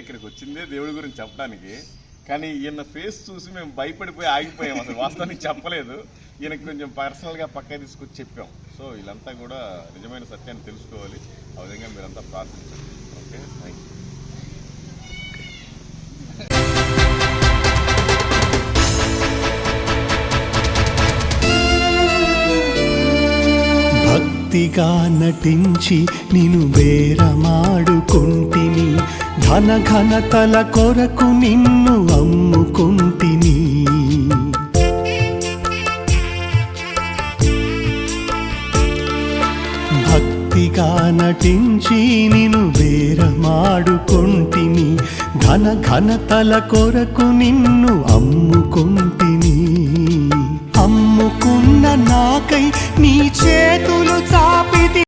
ఇక్కడికి వచ్చిందే దేవుడి గురించి చెప్పడానికి. కానీ ఈయన ఫేస్ చూసి మేము భయపడిపోయి ఆగిపోయాం. అసలు వాస్తవానికి చెప్పలేదు. ఈయనకి కొంచెం పర్సనల్గా పక్క తీసుకొచ్చి చెప్పాం. సో వీళ్ళంతా కూడా నిజమైన సత్యాన్ని తెలుసుకోవాలి. ఆ విధంగా మీరంతా ప్రార్థించండి. Okay, thank you. భక్తిగా నటించి నిన్ను బేరమాడుకుంటిని, ధన ఘనతల కొరకు నిన్ను అమ్ముకుంటిని. భక్తిగా నటించి నిన్ను బేరమాడుకుంటిని, ధన ఘనతల కొరకు నిన్ను అమ్ముకుంటిని. అమ్ముకున్న నాకై నీ చేతులు చాపితి.